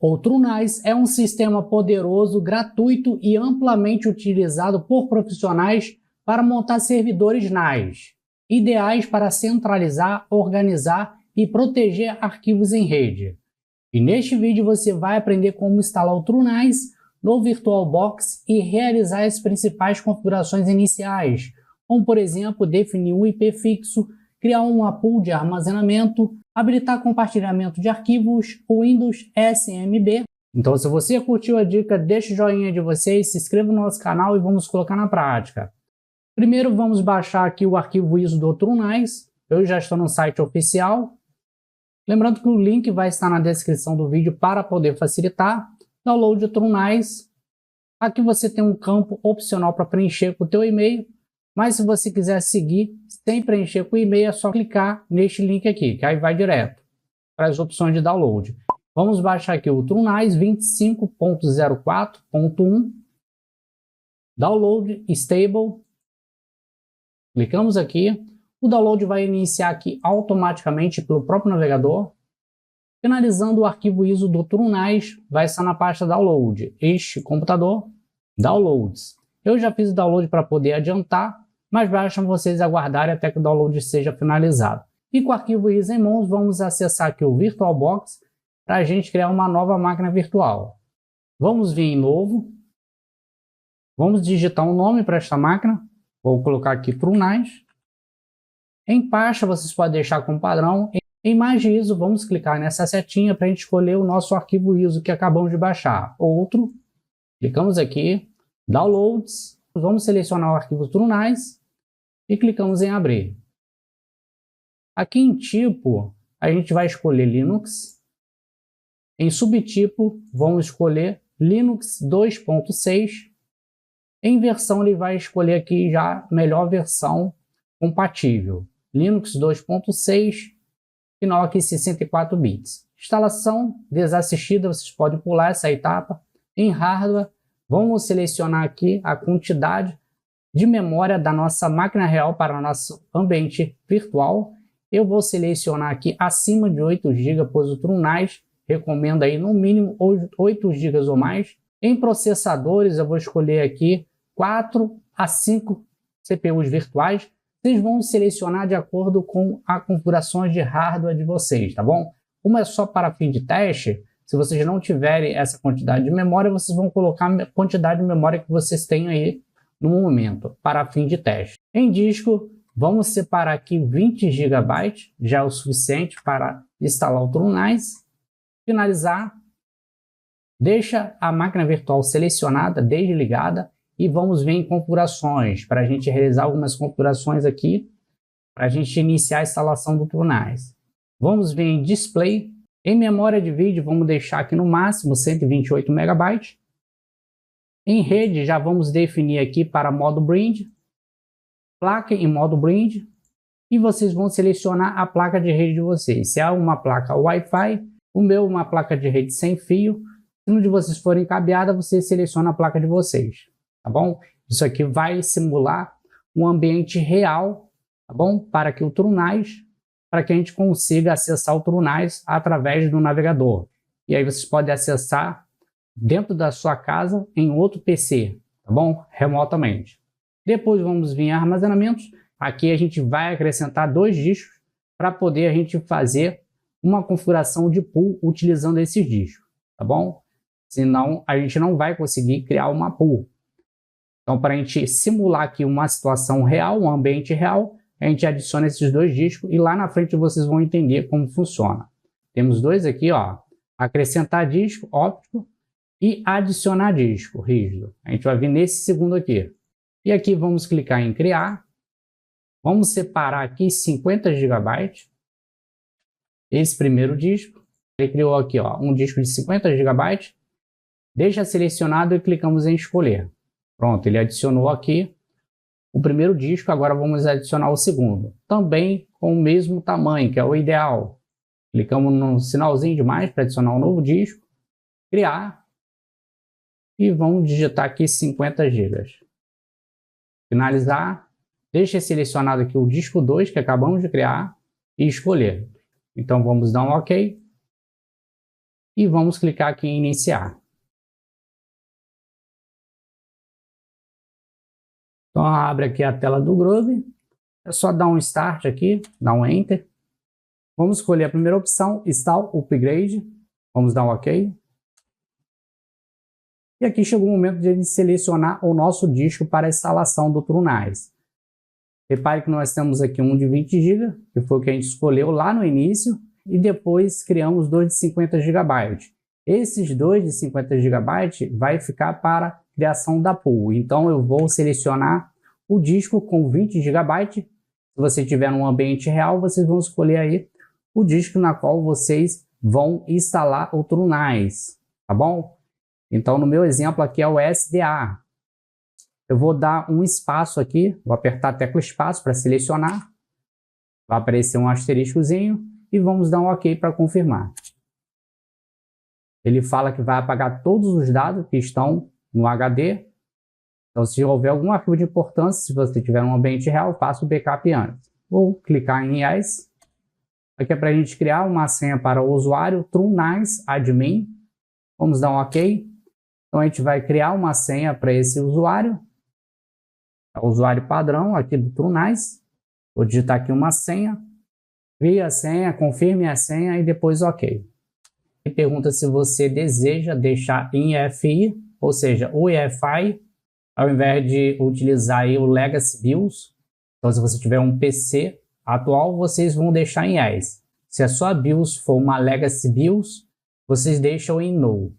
O TrueNAS é um sistema poderoso, gratuito e amplamente utilizado por profissionais para montar servidores NAS, ideais para centralizar, organizar e proteger arquivos em rede. E neste vídeo você vai aprender como instalar o TrueNAS no VirtualBox e realizar as principais configurações iniciais, como por exemplo definir um IP fixo, criar uma pool de armazenamento, habilitar compartilhamento de arquivos, o Windows SMB. Então, se você curtiu a dica, deixa o joinha de vocês, se inscreva no nosso canal e vamos colocar na prática. Primeiro, vamos baixar aqui o arquivo ISO do TrueNAS. Eu já estou no site oficial. Lembrando que o link vai estar na descrição do vídeo para poder facilitar. Download do TrueNAS. Aqui você tem um campo opcional para preencher com o teu e-mail. Mas se você quiser seguir sem preencher com o e-mail, é só clicar neste link aqui, que aí vai direto para as opções de download. Vamos baixar aqui o TrueNAS 25.04.1, Download Stable. Clicamos aqui, o download vai iniciar aqui automaticamente pelo próprio navegador. Finalizando, o arquivo ISO do TrueNAS vai estar na pasta Download. Este computador, Downloads. Eu já fiz o download para poder adiantar, mas basta vocês aguardarem até que o download seja finalizado. E com o arquivo ISO em mãos, vamos acessar aqui o VirtualBox para a gente criar uma nova máquina virtual. Vamos vir em novo. Vamos digitar um nome para esta máquina. Vou colocar aqui TrueNAS. Em pasta, vocês podem deixar como padrão. Em mais de ISO, vamos clicar nessa setinha para a gente escolher o nosso arquivo ISO que acabamos de baixar. Outro. Clicamos aqui. Downloads, vamos selecionar o arquivo TrueNAS e clicamos em abrir. Aqui em tipo, a gente vai escolher Linux. Em subtipo, vamos escolher Linux 2.6. Em versão, ele vai escolher aqui já a melhor versão compatível. Linux 2.6 e NOC 64 bits. Instalação desassistida, vocês podem pular essa etapa. Em hardware, vamos selecionar aqui a quantidade de memória da nossa máquina real para o nosso ambiente virtual. Eu vou selecionar aqui acima de 8 GB, pois o TrueNAS recomenda aí no mínimo 8 GB ou mais. Em processadores, eu vou escolher aqui 4 a 5 CPUs virtuais. Vocês vão selecionar de acordo com as configurações de hardware de vocês, tá bom? Como é só para fim de teste, se vocês não tiverem essa quantidade de memória, vocês vão colocar a quantidade de memória que vocês têm aí no momento, para fim de teste. Em disco, vamos separar aqui 20 GB, já é o suficiente para instalar o TrueNAS. Finalizar, deixa a máquina virtual selecionada, desligada, e vamos ver em configurações, para a gente realizar algumas configurações aqui, para a gente iniciar a instalação do TrueNAS. Vamos ver em display. Em memória de vídeo, vamos deixar aqui no máximo 128 MB. Em rede, já vamos definir aqui para modo Bridge, placa em modo Bridge, e vocês vão selecionar a placa de rede de vocês. Se é uma placa Wi-Fi, o meu é uma placa de rede sem fio. Se um de vocês forem cabeada, você seleciona a placa de vocês, tá bom? Isso aqui vai simular um ambiente real, tá bom? Para que o TrueNAS, para que a gente consiga acessar o TrueNAS através do navegador. E aí vocês podem acessar dentro da sua casa em outro PC, tá bom? Remotamente. Depois vamos vir em armazenamentos. Aqui a gente vai acrescentar 2 discos para poder a gente fazer uma configuração de pool utilizando esses discos, tá bom? Senão a gente não vai conseguir criar uma pool. Então, para a gente simular aqui uma situação real, um ambiente real, a gente adiciona esses 2 discos e lá na frente vocês vão entender como funciona. Temos 2 aqui, ó, acrescentar disco óptico e adicionar disco rígido. A gente vai vir nesse segundo aqui. E aqui vamos clicar em criar. Vamos separar aqui 50 GB. Esse primeiro disco. Ele criou aqui, ó, um disco de 50 GB. Deixa selecionado e clicamos em escolher. Pronto, ele adicionou aqui o primeiro disco, agora vamos adicionar o segundo. Também com o mesmo tamanho, que é o ideal. Clicamos no sinalzinho de mais para adicionar um novo disco. Criar. E vamos digitar aqui 50 GB. Finalizar. Deixa selecionado aqui o disco 2 que acabamos de criar e escolher. Então vamos dar um OK. e vamos clicar aqui em iniciar. Então abre aqui a tela do Groove, é só dar um Start aqui, dar um Enter. Vamos escolher a primeira opção, Install Upgrade, vamos dar um OK. E aqui chegou o momento de a gente selecionar o nosso disco para a instalação do TrueNice. Repare que nós temos aqui um de 20 GB, que foi o que a gente escolheu lá no início, e depois criamos dois de 50 GB. Esses dois de 50 GB vai ficar para criação da pool. Então eu vou selecionar o disco com 20 GB. Se você tiver um ambiente real, vocês vão escolher aí o disco na qual vocês vão instalar o TrueNice, tá bom? Então no meu exemplo aqui é o SDA. Eu vou dar um espaço aqui, vou apertar a tecla espaço para selecionar. Vai aparecer um asteriscozinho e vamos dar um OK para confirmar. Ele fala que vai apagar todos os dados que estão no HD. Então se houver algum arquivo de importância, se você tiver um ambiente real, faça o backup antes. Vou clicar em Yes. Aqui é para a gente criar uma senha para o usuário TrueNice Admin. Vamos dar um OK. Então a gente vai criar uma senha para esse usuário. É o usuário padrão aqui do TrueNice. Vou digitar aqui uma senha. Crie a senha, confirme a senha e depois OK. E pergunta se você deseja deixar em EFI, ou seja, o EFI, ao invés de utilizar aí o Legacy BIOS. Então se você tiver um PC atual, vocês vão deixar em Yes. Se a sua BIOS for uma Legacy BIOS, vocês deixam em No.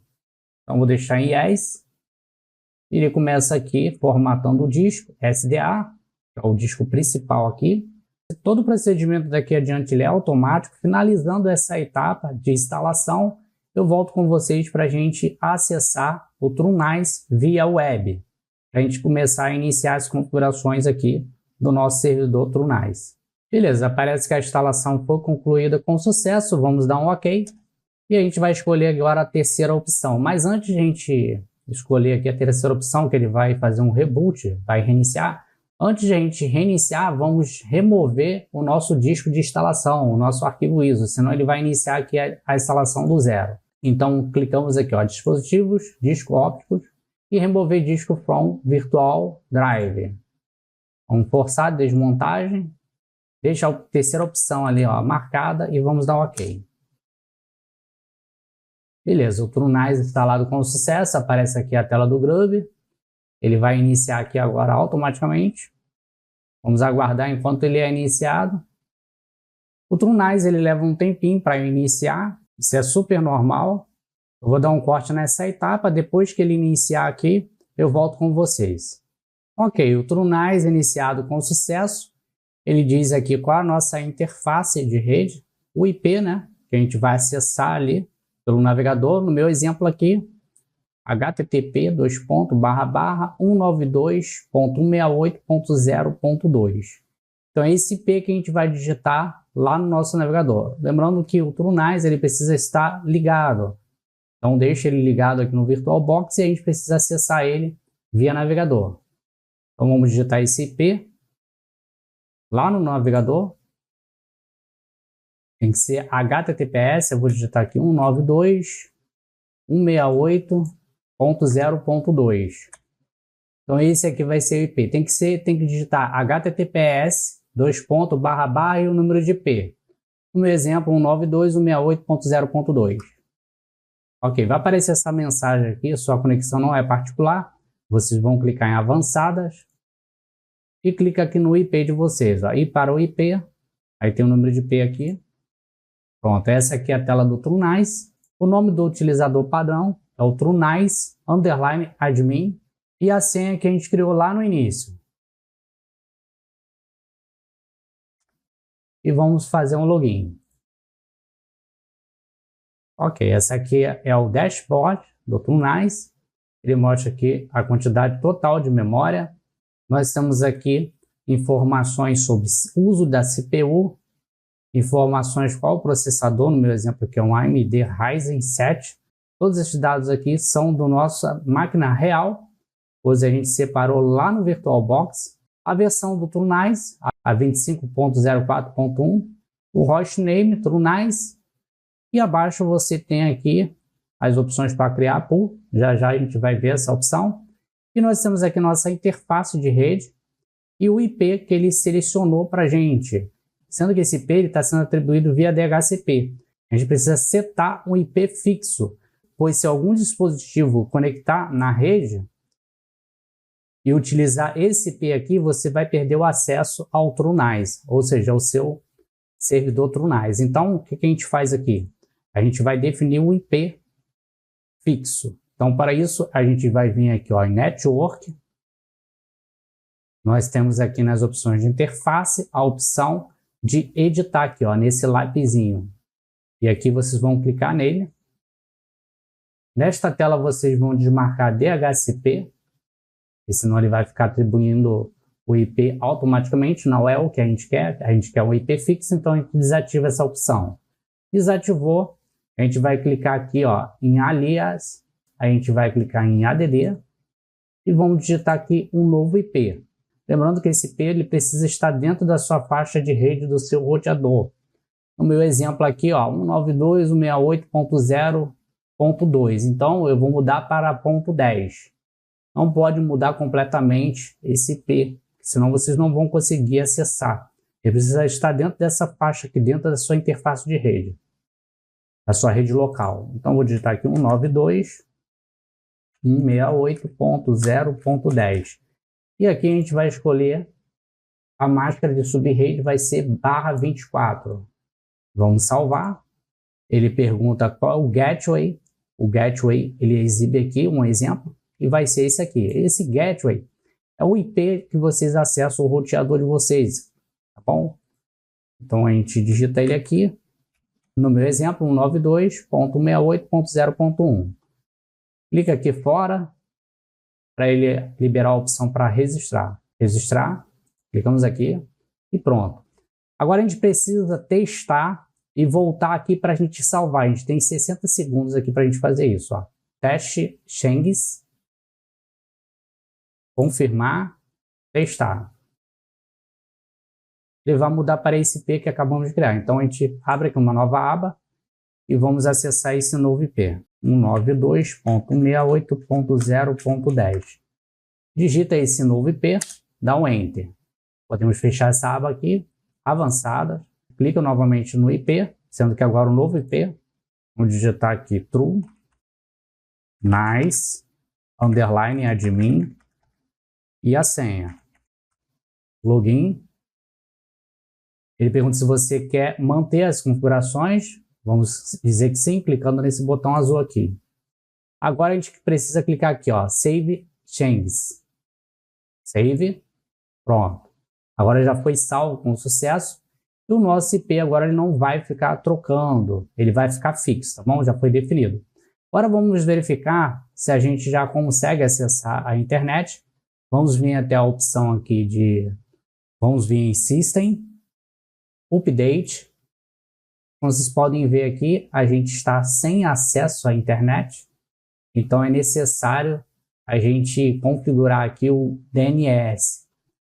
Então vou deixar em Yes. E ele começa aqui formatando o disco SDA, que é o disco principal aqui. Todo o procedimento daqui adiante ele é automático. Finalizando essa etapa de instalação, eu volto com vocês para a gente acessar o TrueNice via web. Para a gente começar a iniciar as configurações aqui do nosso servidor TrueNice. Beleza, parece que a instalação foi concluída com sucesso. Vamos dar um OK. E a gente vai escolher agora a terceira opção. Mas antes de a gente escolher aqui a terceira opção, que ele vai fazer um reboot, vai reiniciar. Antes de a gente reiniciar, vamos remover o nosso disco de instalação, o nosso arquivo ISO, senão ele vai iniciar aqui a instalação do zero. Então clicamos aqui, ó, dispositivos, disco ópticos e remover disco from virtual drive. Vamos forçar a desmontagem, deixa a terceira opção ali, ó, marcada e vamos dar OK. Beleza, o TrueNice instalado com sucesso, aparece aqui a tela do Groove. Ele vai iniciar aqui agora automaticamente. Vamos aguardar enquanto ele é iniciado. O TrueNice ele leva um tempinho para iniciar, isso é super normal. Eu vou dar um corte nessa etapa, depois que ele iniciar aqui, eu volto com vocês. Ok, o TrueNice iniciado com sucesso. Ele diz aqui qual a nossa interface de rede, o IP, né, que a gente vai acessar ali pelo navegador. No meu exemplo aqui, http://192.168.0.2. Então é esse IP que a gente vai digitar lá no nosso navegador. Lembrando que o TrueNice ele precisa estar ligado. Então deixa ele ligado aqui no VirtualBox e a gente precisa acessar ele via navegador. Então vamos digitar esse IP lá no navegador. Tem que ser HTTPS, eu vou digitar aqui 192.168.0.2. Então esse aqui vai ser o IP. Tem que digitar HTTPS // e o número de IP. No exemplo 192.168.0.2. Ok, vai aparecer essa mensagem aqui, sua conexão não é particular. Vocês vão clicar em avançadas e clica aqui no IP de vocês, ó. E para o IP, aí tem o número de IP aqui. Pronto, essa aqui é a tela do TrueNice. O nome do utilizador padrão é o TrueNice_admin e a senha que a gente criou lá no início. E vamos fazer um login. Ok, essa aqui é o dashboard do TrueNice. Ele mostra aqui a quantidade total de memória. Nós temos aqui informações sobre o uso da CPU, informações qual o processador, no meu exemplo aqui é um AMD Ryzen 7. Todos esses dados aqui são da nossa máquina real, pois a gente separou lá no VirtualBox. A versão do TrueNice, a 25.04.1, o hostname TrueNice, e abaixo você tem aqui as opções para criar pool. Já já a gente vai ver essa opção. E nós temos aqui nossa interface de rede e o IP que ele selecionou para a gente. Sendo que esse IP está sendo atribuído via DHCP. A gente precisa setar um IP fixo, pois se algum dispositivo conectar na rede e utilizar esse IP aqui, você vai perder o acesso ao TrueNAS, ou seja, ao seu servidor TrueNAS. Então, o que a gente faz aqui? A gente vai definir um IP fixo. Então, para isso, a gente vai vir aqui ó, em Network. Nós temos aqui nas opções de interface a opção de editar aqui, ó, nesse lapisinho. E aqui vocês vão clicar nele. Nesta tela vocês vão desmarcar DHCP, e senão ele vai ficar atribuindo o IP automaticamente, não é o que a gente quer um IP fixo, então a gente desativa essa opção. Desativou, a gente vai clicar aqui ó, em Alias, a gente vai clicar em ADD e vamos digitar aqui um novo IP. Lembrando que esse IP ele precisa estar dentro da sua faixa de rede do seu roteador. No meu exemplo aqui, ó, 192.168.0.2. Então, eu vou mudar para ponto .10. Não pode mudar completamente esse IP, senão vocês não vão conseguir acessar. Ele precisa estar dentro dessa faixa aqui, dentro da sua interface de rede, da sua rede local. Então, vou digitar aqui 192.168.0.10. E aqui a gente vai escolher a máscara de subrede, vai ser /24. Vamos salvar. Ele pergunta qual é o gateway. O gateway, ele exibe aqui um exemplo e vai ser esse aqui. Esse gateway é o IP que vocês acessam o roteador de vocês, tá bom? Então a gente digita ele aqui. No meu exemplo, 192.168.0.1. Clica aqui fora para ele liberar a opção para registrar. Registrar, clicamos aqui e pronto. Agora a gente precisa testar e voltar aqui para a gente salvar. A gente tem 60 segundos aqui para a gente fazer isso. Ó. Teste Shangs. Confirmar. Testar. Ele vai mudar para esse IP que acabamos de criar. Então a gente abre aqui uma nova aba e vamos acessar esse novo IP. 192.168.0.10. Digita esse novo IP, dá um Enter. Podemos fechar essa aba aqui. Avançada, clica novamente no IP, sendo que agora o novo IP, vamos digitar aqui true, nice, underline admin e a senha. Login. Ele pergunta se você quer manter as configurações, vamos dizer que sim, clicando nesse botão azul aqui. Agora a gente precisa clicar aqui, ó, Save Changes. Save, pronto. Agora já foi salvo com sucesso e o nosso IP agora ele não vai ficar trocando, ele vai ficar fixo, tá bom? Já foi definido. Agora vamos verificar se a gente já consegue acessar a internet. Vamos vir até a opção aqui vamos vir em System, Update. Como vocês podem ver aqui, a gente está sem acesso à internet, então é necessário a gente configurar aqui o DNS.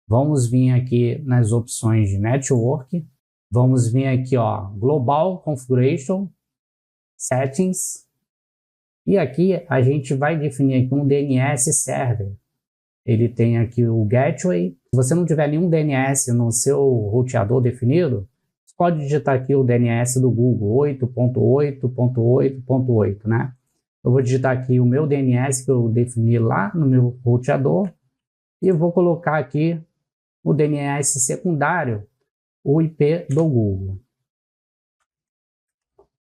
Vamos vir aqui nas opções de Network, vamos vir aqui, ó, Global Configuration, Settings, e aqui a gente vai definir aqui um DNS Server. Ele tem aqui o Gateway. Se você não tiver nenhum DNS no seu roteador definido, você pode digitar aqui o DNS do Google, 8.8.8.8.8, né? Eu vou digitar aqui o meu DNS que eu defini lá no meu roteador e eu vou colocar aqui o DNS secundário, o IP do Google.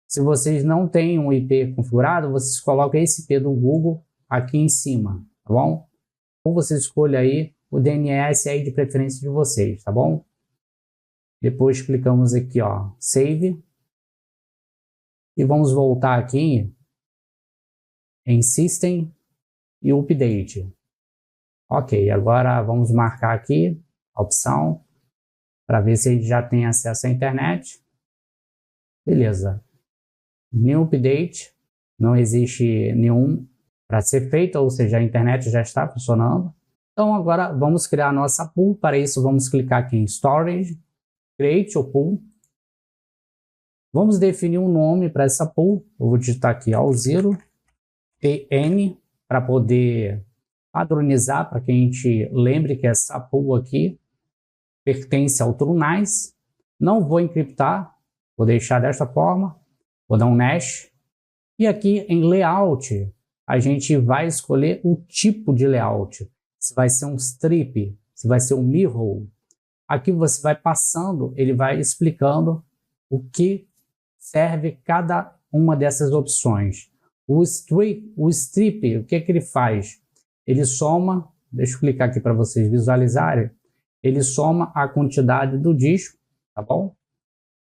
Se vocês não têm um IP configurado, vocês colocam esse IP do Google aqui em cima, tá bom? Ou você escolhe aí o DNS aí de preferência de vocês, tá bom? Depois clicamos aqui, ó, Save. E vamos voltar aqui em System e Update. Ok, agora vamos marcar aqui a opção para ver se a gente já tem acesso à internet. Beleza. New Update, não existe nenhum para ser feito, ou seja, a internet já está funcionando. Então agora vamos criar a nossa pool. Para isso vamos clicar aqui em Storage, Create o Pool. Vamos definir um nome para essa pool. Eu vou digitar aqui Alziro TN para poder padronizar, para que a gente lembre que essa pool aqui pertence ao TrueNice. Não vou encriptar, vou deixar desta forma, vou dar um hash. E aqui em Layout, a gente vai escolher o tipo de layout. Se vai ser um strip, se vai ser um mirror. Aqui você vai passando, ele vai explicando o que serve cada uma dessas opções. O strip, o que ele faz? Ele soma, deixa eu clicar aqui para vocês visualizarem, ele soma a quantidade do disco, tá bom?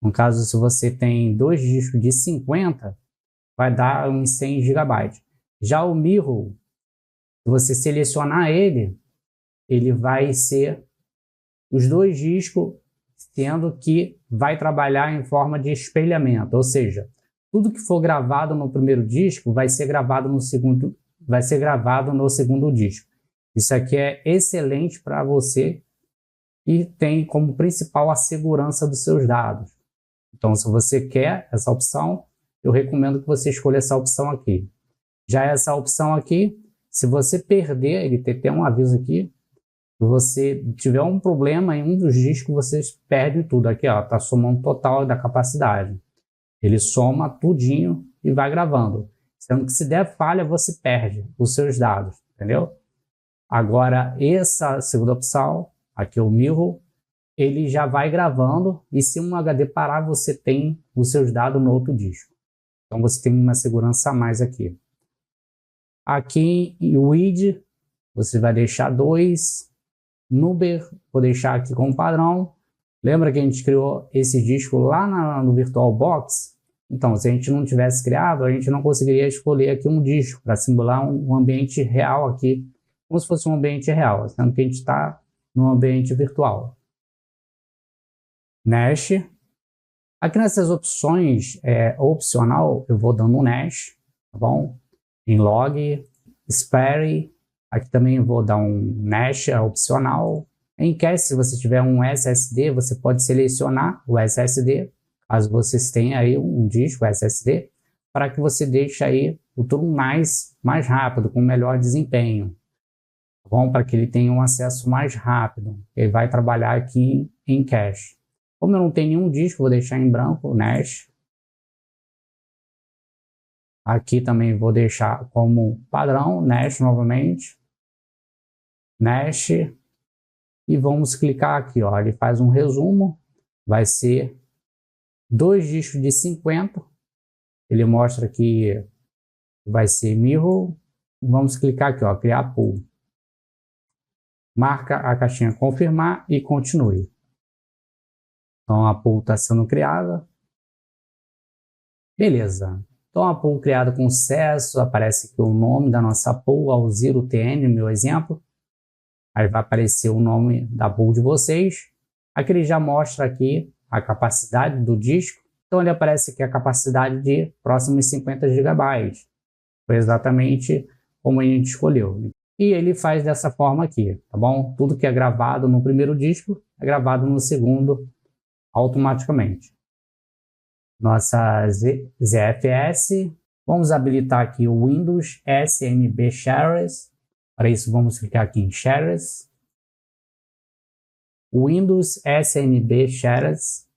No caso, se você tem 2 discos de 50, vai dar uns 100 GB. Já o mirror, se você selecionar ele, ele vai ser os 2 discos, sendo que vai trabalhar em forma de espelhamento, ou seja, tudo que for gravado no primeiro disco vai ser gravado no segundo disco. Isso aqui é excelente para você e tem como principal a segurança dos seus dados. Então, se você quer essa opção, eu recomendo que você escolha essa opção aqui. Já essa opção aqui, se você perder, ele tem até um aviso aqui, se você tiver um problema em um dos discos, você perde tudo. Aqui, ó, tá somando o total da capacidade. Ele soma tudinho e vai gravando. Sendo que se der falha, você perde os seus dados, entendeu? Agora, essa segunda opção, aqui o mirror, ele já vai gravando e se um HD parar, você tem os seus dados no outro disco. Então, você tem uma segurança a mais aqui. Aqui, o ID, você vai deixar 2. Number, vou deixar aqui como padrão. Lembra que a gente criou esse disco lá no VirtualBox? Então, se a gente não tivesse criado, a gente não conseguiria escolher aqui um disco para simular um ambiente real aqui, como se fosse um ambiente real, sendo que a gente está no ambiente virtual. Nash. Aqui nessas opções, opcional, eu vou dando um Nash, tá bom? Em log, spare. Aqui também vou dar um Nash opcional. Em cache, se você tiver um SSD, você pode selecionar o SSD, caso vocês tenham aí um disco SSD, para que você deixe aí o TrueNice mais rápido, com melhor desempenho. Tá bom? Para que ele tenha um acesso mais rápido. Ele vai trabalhar aqui em cache. Como eu não tenho nenhum disco, vou deixar em branco o Nash. Aqui também vou deixar como padrão, Nash novamente. Nash. E vamos clicar aqui, ó. Ele faz um resumo. Vai ser 2 discos de 50. Ele mostra que vai ser mirror. Vamos clicar aqui, ó, criar pool. Marca a caixinha confirmar e continue. Então a pool está sendo criada. Beleza. Então a pool criada com sucesso. Aparece aqui o nome da nossa pool, Alziro TN, meu exemplo. Aí vai aparecer o nome da pool de vocês. Aqui ele já mostra aqui a capacidade do disco. Então ele aparece aqui a capacidade de próximos 50 GB. Foi exatamente como a gente escolheu. E ele faz dessa forma aqui, tá bom? Tudo que é gravado no primeiro disco é gravado no segundo automaticamente. Nossa ZFS. Vamos habilitar aqui o Windows SMB Shares. Para isso, vamos clicar aqui em Shares. O Windows SMB Shares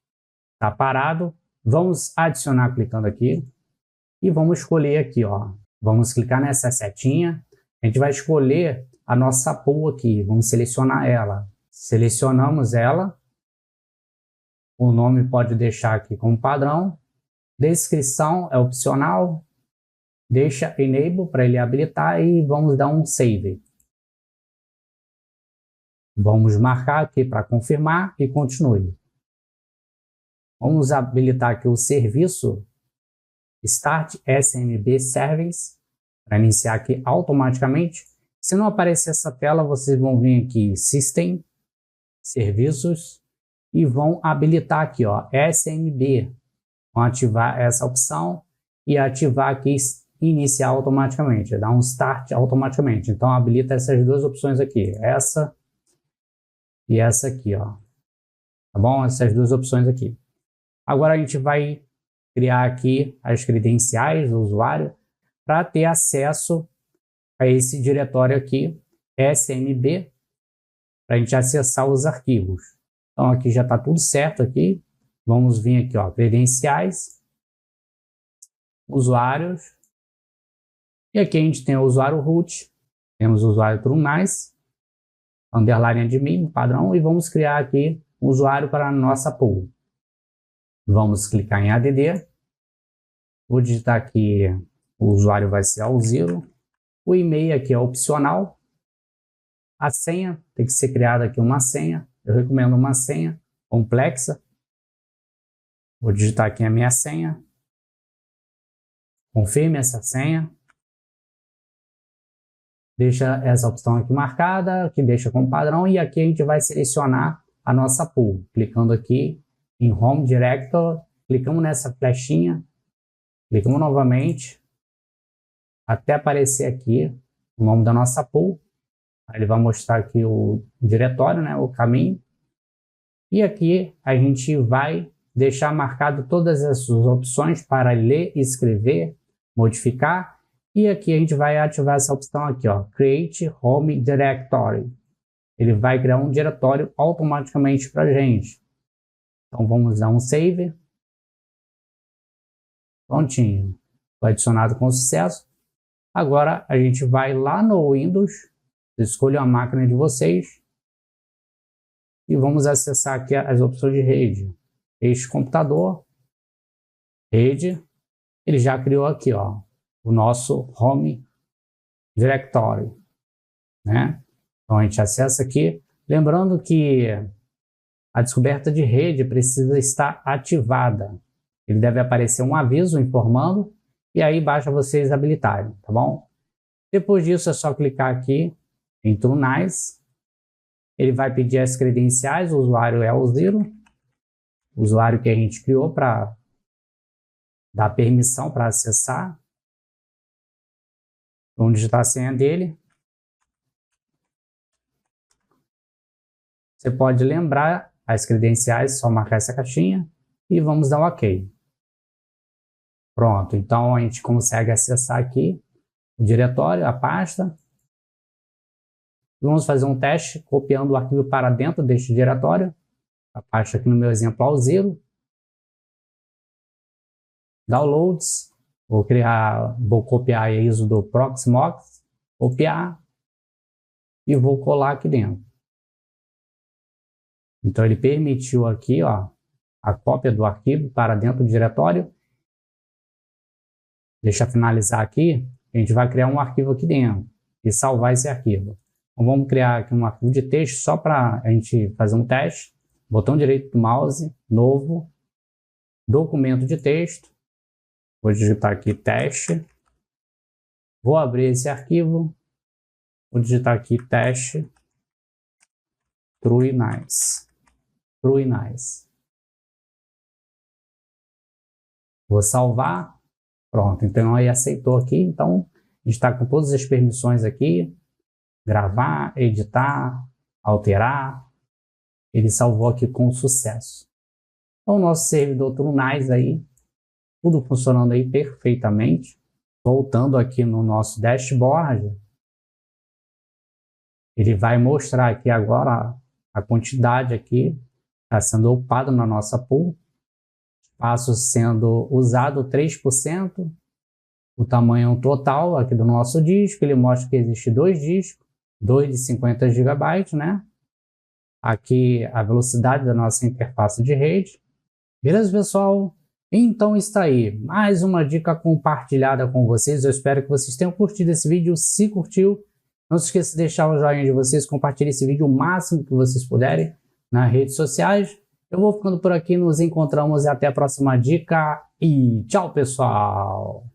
está parado. Vamos adicionar clicando aqui. E vamos escolher aqui, ó. Vamos clicar nessa setinha. A gente vai escolher a nossa pool aqui. Vamos selecionar ela. Selecionamos ela. O nome pode deixar aqui como padrão. Descrição é opcional. Deixa Enable para ele habilitar e vamos dar um Save. Vamos marcar aqui para confirmar e continue. Vamos habilitar aqui o serviço Start SMB Service para iniciar aqui automaticamente. Se não aparecer essa tela, vocês vão vir aqui System, Serviços e vão habilitar aqui, ó, SMB. Vão ativar essa opção e ativar aqui iniciar automaticamente, dar um start automaticamente. Então habilita essas duas opções aqui, essa e essa aqui, ó. Tá bom? Essas duas opções aqui. Agora a gente vai criar aqui as credenciais do usuário para ter acesso a esse diretório aqui, SMB, para a gente acessar os arquivos. Então aqui já está tudo certo aqui. Vamos vir aqui, ó, credenciais, usuários, e aqui a gente tem o usuário root, temos o usuário TrueNice, underline admin, padrão, e vamos criar aqui um usuário para a nossa pool. Vamos clicar em ADD, vou digitar aqui, o usuário vai ser Alziro, o e-mail aqui é opcional, a senha, tem que ser criada aqui uma senha, eu recomendo uma senha complexa, vou digitar aqui a minha senha, confirme essa senha, deixa essa opção aqui marcada, que deixa como padrão, e aqui a gente vai selecionar a nossa pool, clicando aqui em Home Directory, clicamos nessa flechinha, clicamos novamente, até aparecer aqui o nome da nossa pool, aí ele vai mostrar aqui o diretório, né, o caminho, e aqui a gente vai deixar marcado todas essas opções para ler, escrever, modificar, e aqui a gente vai ativar essa opção aqui, ó, Create Home Directory. Ele vai criar um diretório automaticamente para a gente. Então vamos dar um save. Prontinho. Foi adicionado com sucesso. Agora a gente vai lá no Windows, escolha a máquina de vocês e vamos acessar aqui as opções de rede. Este computador, rede, ele já criou aqui, ó, o nosso Home Directory, né? Então a gente acessa aqui, lembrando que a descoberta de rede precisa estar ativada. Ele deve aparecer um aviso informando e aí basta vocês habilitarem, tá bom? Depois disso é só clicar aqui em TrueNice. Ele vai pedir as credenciais, o usuário é o Zero, o usuário que a gente criou para dar permissão para acessar. Vamos digitar a senha dele. Você pode lembrar as credenciais, só marcar essa caixinha e vamos dar um OK. Pronto, então a gente consegue acessar aqui o diretório, a pasta. Vamos fazer um teste copiando o arquivo para dentro deste diretório. A pasta aqui no meu exemplo Alziro. Downloads. Vou copiar a ISO do Proxmox, copiar e vou colar aqui dentro. Então ele permitiu aqui, ó, a cópia do arquivo para dentro do diretório. Deixa eu finalizar aqui, a gente vai criar um arquivo aqui dentro e salvar esse arquivo. Então vamos criar aqui um arquivo de texto só para a gente fazer um teste. Botão direito do mouse, novo, documento de texto. Vou digitar aqui teste, vou abrir esse arquivo, vou digitar aqui teste, TrueNice. Vou salvar, pronto, então aí aceitou aqui, então a gente está com todas as permissões aqui, gravar, editar, alterar, ele salvou aqui com sucesso. Então o nosso servidor TrueNice aí, tudo funcionando aí perfeitamente. Voltando aqui no nosso dashboard, ele vai mostrar aqui agora a quantidade aqui está sendo upado na nossa pool, espaço sendo usado 3%, o tamanho total aqui do nosso disco, ele mostra que existe 2 discos, 2 de 50 GB, né? Aqui a velocidade da nossa interface de rede. Beleza, pessoal? Então está aí, mais uma dica compartilhada com vocês. Eu espero que vocês tenham curtido esse vídeo. Se curtiu, não se esqueça de deixar o joinha de vocês, compartilhe esse vídeo o máximo que vocês puderem nas redes sociais. Eu vou ficando por aqui, nos encontramos e até a próxima dica e tchau, pessoal!